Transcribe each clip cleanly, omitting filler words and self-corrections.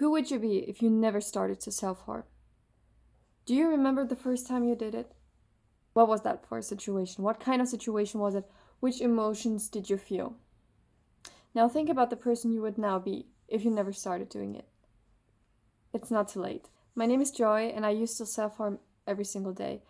Who would you be if you never started to self-harm? Do you remember the first time you did it? What was that for a situation? What kind of situation was it? Which emotions did you feel? Now think about the person you would now be if you never started doing it. It's not too late. My name is Joy, and I used to self-harm every single day.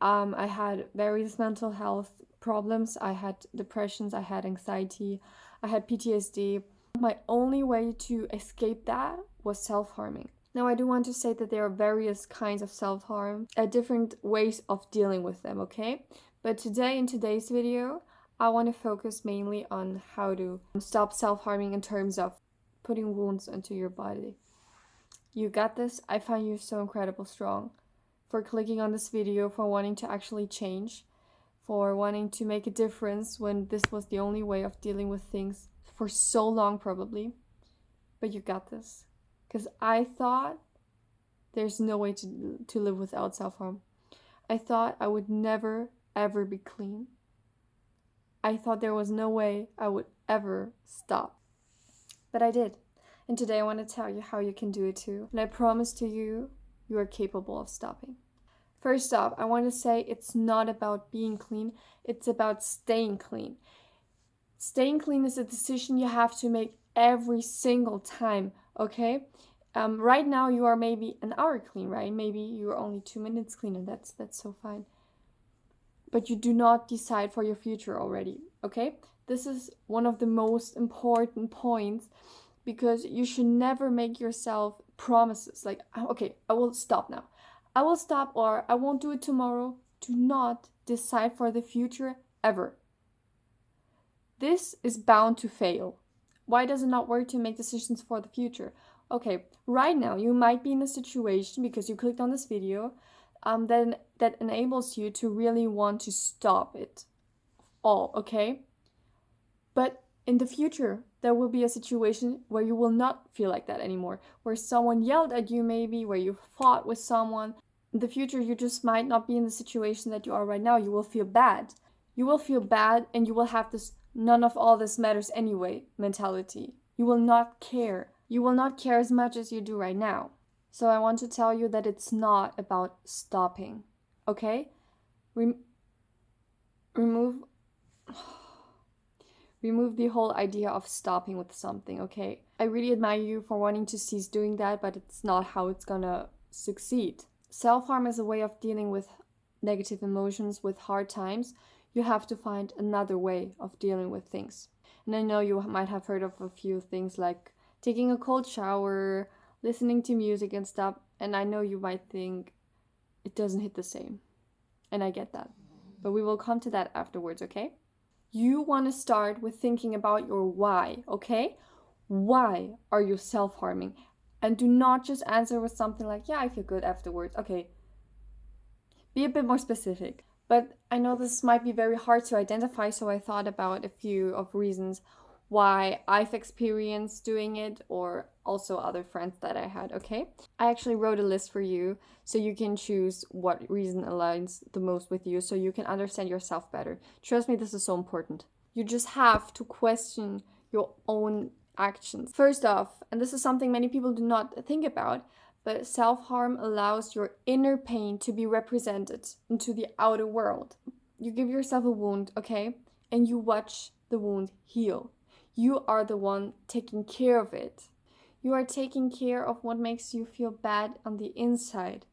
I had various mental health problems. I had depressions, I had anxiety, I had PTSD. My only way to escape that was self-harming. Now, I do want to say that there are various kinds of self-harm, different ways of dealing with them, okay? But today, in today's video, I want to focus mainly on how to stop self-harming in terms of putting wounds into your body. You got this. I find you so incredibly strong for clicking on this video, for wanting to actually change, for wanting to make a difference when this was the only way of dealing with things for so long probably. But you got this. Because I thought there's no way to live without self-harm. I thought I would never, ever be clean. I thought there was no way I would ever stop. But I did. And today I want to tell you how you can do it too. And I promise to you, you are capable of stopping. First off, I want to say it's not about being clean. It's about staying clean. Staying clean is a decision you have to make every single time, okay? Right now you are maybe an hour clean, right? Maybe you are only 2 minutes clean, and that's so fine. But you do not decide for your future already, okay? This is one of the most important points, because you should never make yourself promises like, okay, I will stop now. I will stop, or I won't do it tomorrow. Do not decide for the future ever. This is bound to fail. Why does it not work to make decisions for the future? Okay, right now you might be in a situation because you clicked on this video then that enables you to really want to stop it all, okay? But in the future, there will be a situation where you will not feel like that anymore, where someone yelled at you maybe, where you fought with someone. In the future, you just might not be in the situation that you are right now. You will feel bad. You will feel bad, and you will have this none of all this matters anyway mentality. You will not care. You will not care as much as you do right now. So I want to tell you that it's not about stopping, okay? Remove the whole idea of stopping with something, okay? I really admire you for wanting to cease doing that, but it's not how it's gonna succeed. Self-harm is a way of dealing with negative emotions, with hard times. You have to find another way of dealing with things. And I know you might have heard of a few things like taking a cold shower, listening to music and stuff, and I know you might think it doesn't hit the same. And I get that. But we will come to that afterwards, okay? You want to start with thinking about your why, okay? Why are you self-harming? And do not just answer with something like, yeah, I feel good afterwards. Okay, be a bit more specific. But I know this might be very hard to identify, so I thought about a few of reasons why I've experienced doing it, or also other friends that I had, okay? I actually wrote a list for you so you can choose what reason aligns the most with you so you can understand yourself better. Trust me, this is so important. You just have to question your own actions. First off, and this is something many people do not think about, but self-harm allows your inner pain to be represented into the outer world. You give yourself a wound, okay? And you watch the wound heal. You are the one taking care of it. You are taking care of what makes you feel bad on the inside.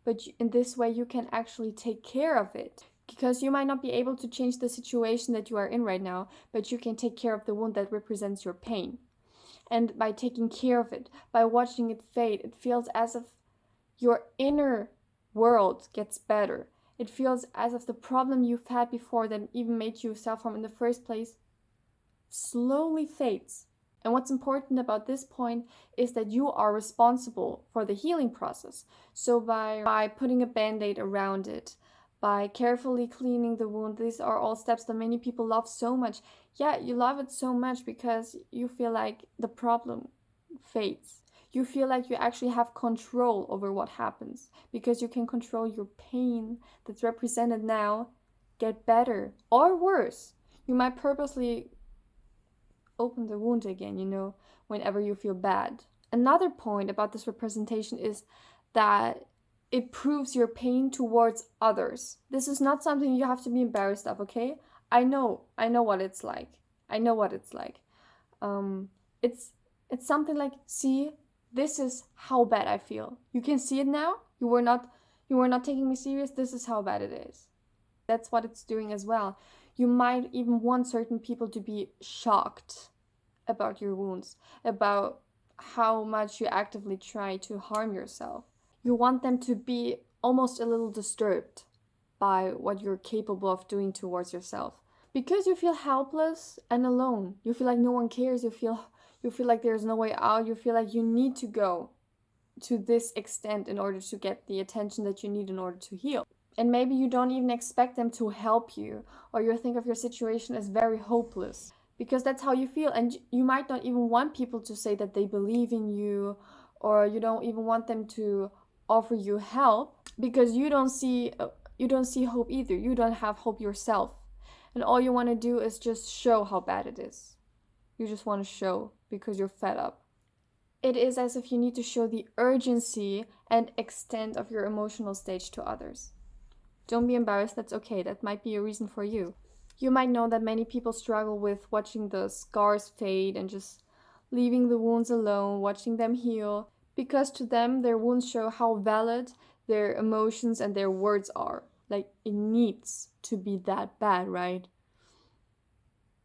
But in this way, you can actually take care of it. Because you might not be able to change the situation that you are in right now, but you can take care of the wound that represents your pain. And by taking care of it, by watching it fade, it feels as if your inner world gets better. It feels as if the problem you've had before that even made you self-harm in the first place slowly fades. And what's important about this point is that you are responsible for the healing process. So by putting a band-aid around it, by carefully cleaning the wound, these are all steps that many people love so much. Yeah, you love it so much because you feel like the problem fades. You feel like you actually have control over what happens because you can control your pain that's represented now get better or worse. You might purposely open the wound again, whenever you feel bad. Another point about this representation is that it proves your pain towards others. This is not something you have to be embarrassed of, okay? I know what it's like. I know what it's like. Um, it's it's something like, see, this is how bad I feel. You can see it now. You were not taking me serious. This is how bad it is. That's what it's doing as well. You might even want certain people to be shocked about your wounds, about how much you actively try to harm yourself. You want them to be almost a little disturbed by what you're capable of doing towards yourself. Because you feel helpless and alone. You feel like no one cares. You feel like there's no way out. You feel like you need to go to this extent in order to get the attention that you need in order to heal. And maybe you don't even expect them to help you, or you think of your situation as very hopeless, because that's how you feel. And you might not even want people to say that they believe in you, or you don't even want them to offer you help, because you don't see hope either. You don't have hope yourself. And all you want to do is just show how bad it is. You just want to show because you're fed up. It is as if you need to show the urgency and extent of your emotional stage to others. Don't be embarrassed, that's okay. That might be a reason for you. You might know that many people struggle with watching the scars fade and just leaving the wounds alone, watching them heal, because to them their wounds show how valid their emotions and their words are. Like, it needs to be that bad, right?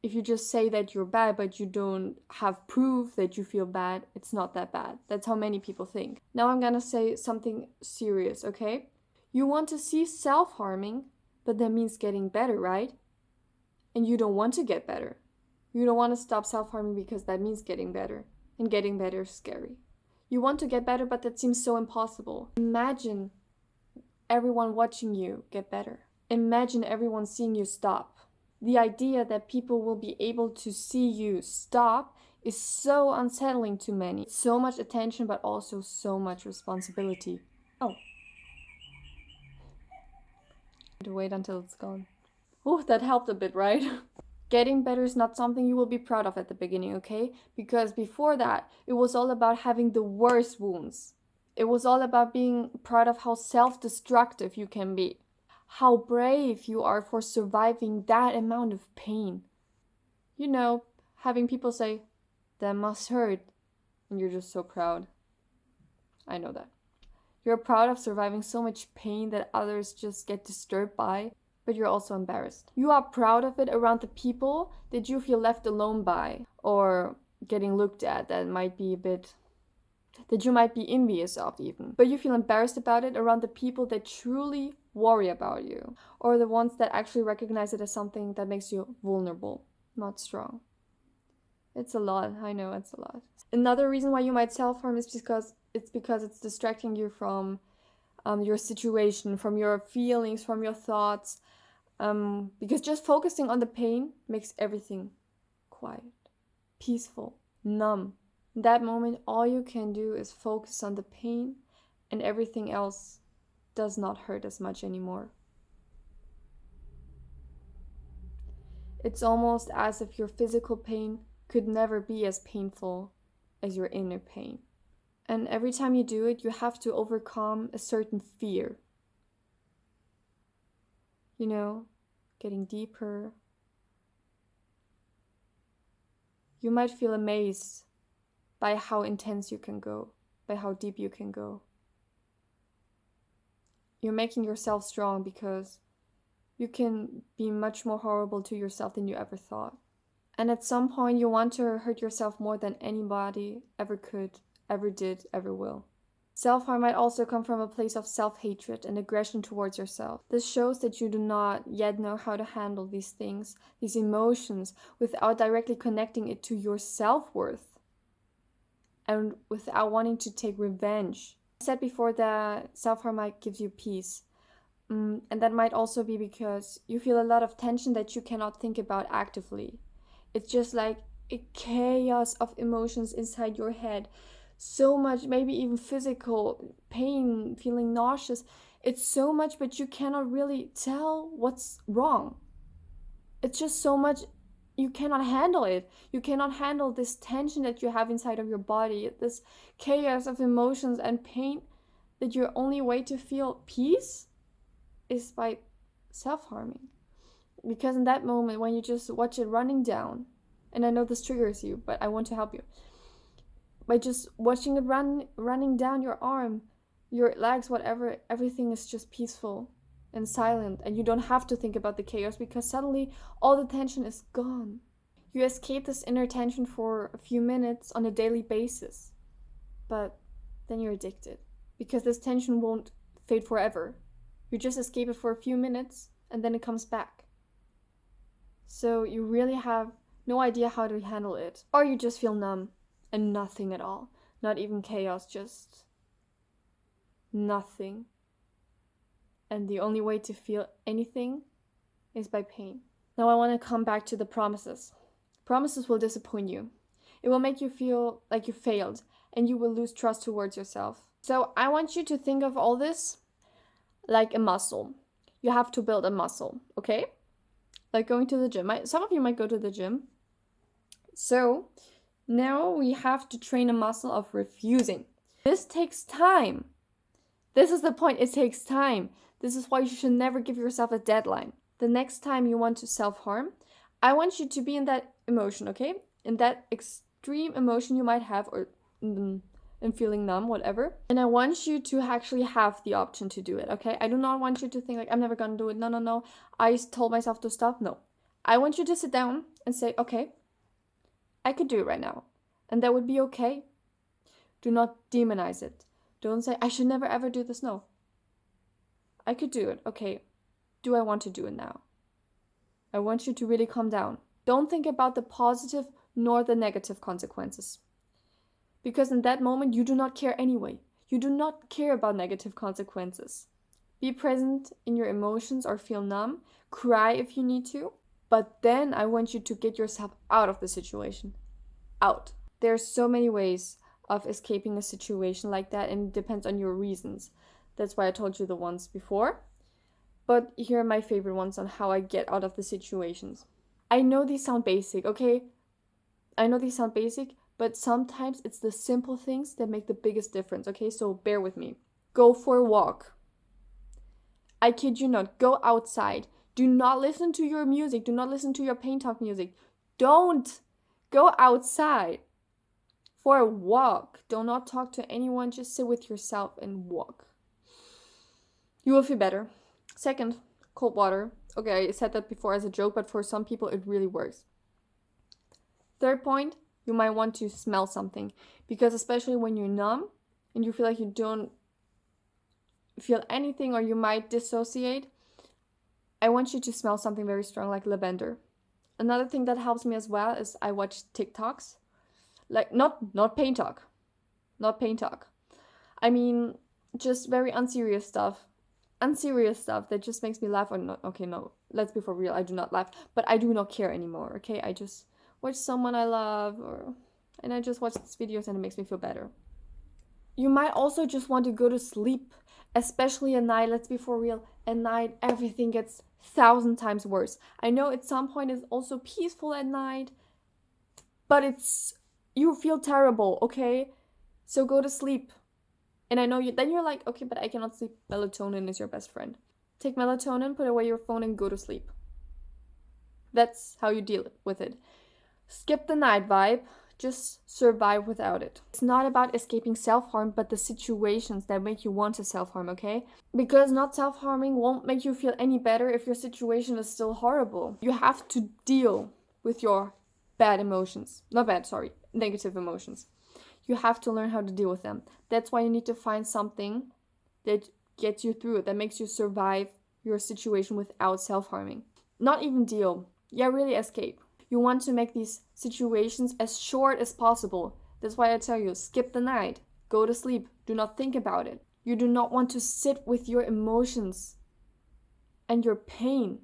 If you just say that you're bad but you don't have proof that you feel bad, it's not that bad. That's how many people think. Now I'm gonna say something serious, okay? You want to see self-harming, but that means getting better, right? And you don't want to get better. You don't want to stop self-harming because that means getting better. And getting better is scary. You want to get better, but that seems so impossible. Imagine everyone watching you get better. Imagine everyone seeing you stop. The idea that people will be able to see you stop is so unsettling to many. So much attention, but also so much responsibility. Oh. To wait until it's gone. Oh, that helped a bit, right? Getting better is not something you will be proud of at the beginning, okay? Because before that, it was all about having the worst wounds. It was all about being proud of how self-destructive you can be. How brave you are for surviving that amount of pain. You know, having people say, that must hurt. And you're just so proud. I know that. You're proud of surviving so much pain that others just get disturbed by, but you're also embarrassed. You are proud of it around the people that you feel left alone by, or getting looked at that you might be envious of even. But you feel embarrassed about it around the people that truly worry about you, or the ones that actually recognize it as something that makes you vulnerable, not strong. It's a lot, I know it's a lot. Another reason why you might self-harm is because it's distracting you from your situation, from your feelings, from your thoughts. Because just focusing on the pain makes everything quiet, peaceful, numb. In that moment, all you can do is focus on the pain, and everything else does not hurt as much anymore. It's almost as if your physical pain could never be as painful as your inner pain. And every time you do it, you have to overcome a certain fear. You know, getting deeper. You might feel amazed by how intense you can go, by how deep you can go. You're making yourself strong because you can be much more horrible to yourself than you ever thought. And at some point, you want to hurt yourself more than anybody ever could, ever did, ever will. Self-harm might also come from a place of self-hatred and aggression towards yourself. This shows that you do not yet know how to handle these things, these emotions, without directly connecting it to your self-worth and without wanting to take revenge. I said before that self-harm might give you peace. And that might also be because you feel a lot of tension that you cannot think about actively. It's just like a chaos of emotions inside your head. So much, maybe even physical pain, feeling nauseous. It's so much, but you cannot really tell what's wrong. It's just so much you cannot handle it. You cannot handle this tension that you have inside of your body, this chaos of emotions and pain, that your only way to feel peace is by self-harming. Because in that moment, when you just watch it running down, and I know this triggers you, but I want to help you. By just watching it running down your arm, your legs, whatever, everything is just peaceful and silent, and you don't have to think about the chaos because suddenly all the tension is gone. You escape this inner tension for a few minutes on a daily basis, but then you're addicted because this tension won't fade forever. You just escape it for a few minutes and then it comes back. So you really have no idea how to handle it, or you just feel numb and nothing at all, not even chaos, just nothing. And the only way to feel anything is by pain. Now I want to come back to the promises. Promises will disappoint you. It will make you feel like you failed and you will lose trust towards yourself. So I want you to think of all this like a muscle. You have to build a muscle, okay? Like going to the gym. Some of you might go to the gym. So now we have to train a muscle of refusing. This takes time. This is the point. It takes time. This is why you should never give yourself a deadline. The next time you want to self-harm, I want you to be in that emotion, okay? In that extreme emotion you might have, or in feeling numb, whatever. And I want you to actually have the option to do it, okay? I do not want you to think like, I'm never gonna do it. No. I told myself to stop. No. I want you to sit down and say, okay, I could do it right now. And that would be okay. Do not demonize it. Don't say, I should never ever do this. No. I could do it. Okay. Do I want to do it now? I want you to really calm down. Don't think about the positive nor the negative consequences. Because in that moment, you do not care anyway. You do not care about negative consequences. Be present in your emotions or feel numb. Cry if you need to. But then I want you to get yourself out of the situation. Out. There are so many ways of escaping a situation like that, and it depends on your reasons. That's why I told you the ones before. But here are my favorite ones on how I get out of the situations. I know these sound basic, okay? I know these sound basic, but sometimes it's the simple things that make the biggest difference, okay? So bear with me. Go for a walk. I kid you not. Go outside. Do not listen to your music. Do not listen to your pain talk music. Don't go outside for a walk. Do not talk to anyone. Just sit with yourself and walk. You will feel better. Second, cold water. Okay, I said that before as a joke, but for some people it really works. Third point, you might want to smell something, because especially when you're numb and you feel like you don't feel anything or you might dissociate, I want you to smell something very strong like lavender. Another thing that helps me as well is I watch TikToks. Like not pain talk. Not pain talk. I mean just very unserious stuff that just makes me laugh. Or not, okay, no, let's be for real, I do not laugh, but I do not care anymore, okay? I just watch someone I love, and I just watch these videos and it makes me feel better. You might also just want to go to sleep, especially at night. Let's be for real, at night everything gets 1,000 times worse. I know at some point it's also peaceful at night, but you feel terrible, okay? So go to sleep. And I know then you're like, okay, but I cannot sleep. Melatonin is your best friend. Take melatonin, put away your phone, and go to sleep. That's how you deal with it. Skip the night vibe. Just survive without it. It's not about escaping self-harm, but the situations that make you want to self-harm, okay? Because not self-harming won't make you feel any better if your situation is still horrible. You have to deal with your negative emotions. You have to learn how to deal with them. That's why you need to find something that gets you through it, that makes you survive your situation without self-harming. Not even deal. Yeah, really escape. You want to make these situations as short as possible. That's why I tell you, skip the night. Go to sleep. Do not think about it. You do not want to sit with your emotions and your pain.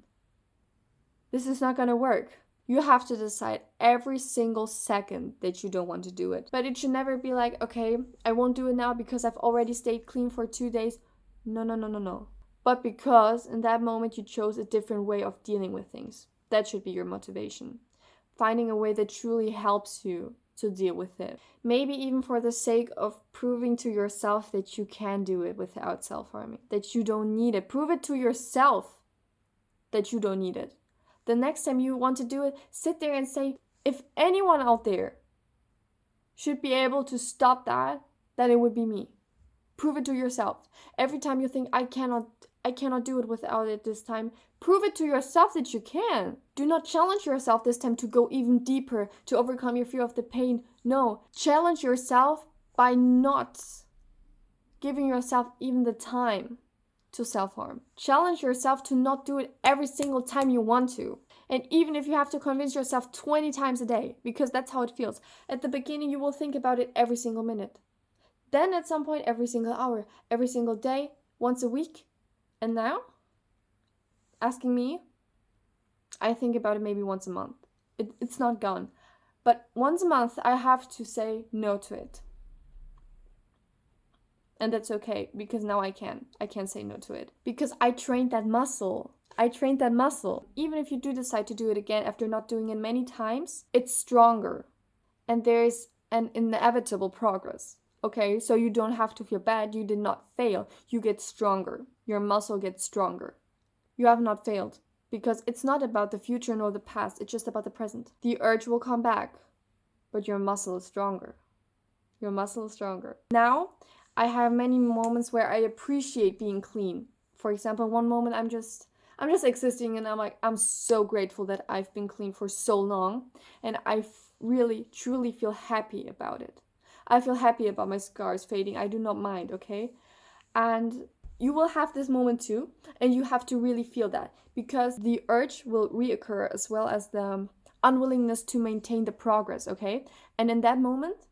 This is not going to work. You have to decide every single second that you don't want to do it. But it should never be like, okay, I won't do it now because I've already stayed clean for 2 days. No. But because in that moment you chose a different way of dealing with things. That should be your motivation. finding a way that truly helps you to deal with it. Maybe even for the sake of proving to yourself that you can do it without self-harming, that you don't need it. Prove it to yourself that you don't need it. The next time you want to do it, sit there and say, if anyone out there should be able to stop that, then it would be me. Prove it to yourself. Every time you think, I cannot do it without it this time, prove it to yourself that you can. Do not challenge yourself this time to go even deeper, to overcome your fear of the pain. No, challenge yourself by not giving yourself even the time to self-harm. Challenge yourself to not do it every single time you want to. And even if you have to convince yourself 20 times a day, because that's how it feels. At the beginning, you will think about it every single minute. Then at some point, every single hour, every single day, once a week. And now, asking me, I think about it maybe once a month. It's not gone. But once a month, I have to say no to it. And that's okay, because now I can say no to it. Because I trained that muscle. Even if you do decide to do it again after not doing it many times, it's stronger. And there's an inevitable progress. Okay, so you don't have to feel bad. You did not fail. You get stronger. Your muscle gets stronger. You have not failed. Because it's not about the future nor the past. It's just about the present. The urge will come back. But your muscle is stronger. Now, I have many moments where I appreciate being clean. For example, one moment I'm just existing, and I'm so grateful that I've been clean for so long, and I really truly feel happy about it. I feel happy about my scars fading. I do not mind, okay? And you will have this moment too, and you have to really feel that, because the urge will reoccur as well as the unwillingness to maintain the progress, okay? And in that moment,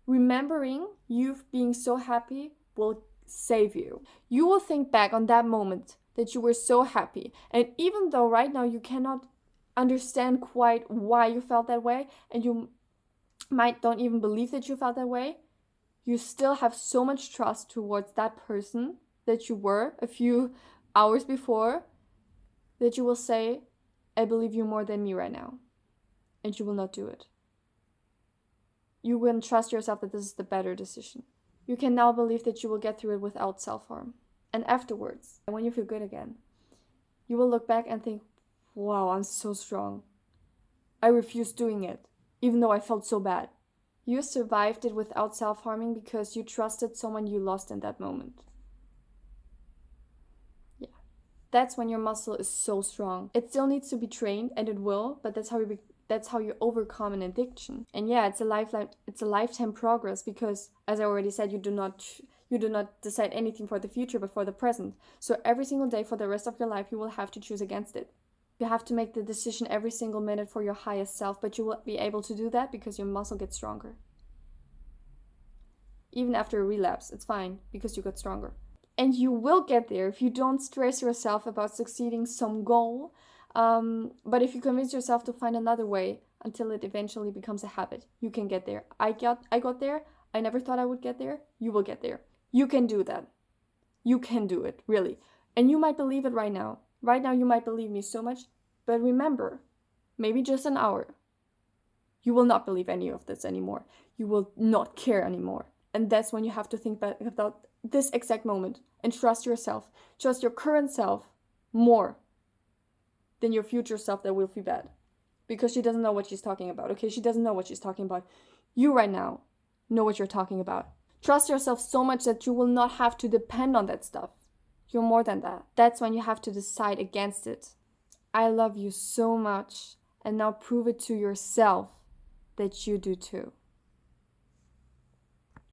remembering you being so happy will save you. You will think back on that moment that you were so happy. And even though right now you cannot understand quite why you felt that way, and you might don't even believe that you felt that way, you still have so much trust towards that person that you were a few hours before, that you will say, I believe you more than me right now. And you will not do it. You will trust yourself that this is the better decision. You can now believe that you will get through it without self-harm. And afterwards, when you feel good again, you will look back and think, wow, I'm so strong. I refused doing it, even though I felt so bad. You survived it without self-harming because you trusted someone you lost in that moment. Yeah, that's when your muscle is so strong. It still needs to be trained, and it will, but that's how you overcome an addiction. And yeah, it's a lifetime progress, because as I already said, you do not decide anything for the future, but for the present. So every single day for the rest of your life, you will have to choose against it. You have to make the decision every single minute for your highest self, but you will be able to do that because your muscle gets stronger. Even after a relapse, it's fine, because you got stronger. And you will get there if you don't stress yourself about succeeding some goal. But if you convince yourself to find another way until it eventually becomes a habit, you can get there. I got there. I never thought I would get there. You will get there. You can do that. You can do it, really. And you might believe it right now. Right now you might believe me so much, but remember, maybe just an hour, you will not believe any of this anymore. You will not care anymore. And that's when you have to think back about this exact moment and trust yourself. Trust your current self more than your future self that will feel bad. Because she doesn't know what she's talking about, okay? She doesn't know what she's talking about. You right now know what you're talking about. Trust yourself so much that you will not have to depend on that stuff. You're more than that. That's when you have to decide against it. I love you so much. And now prove it to yourself that you do too.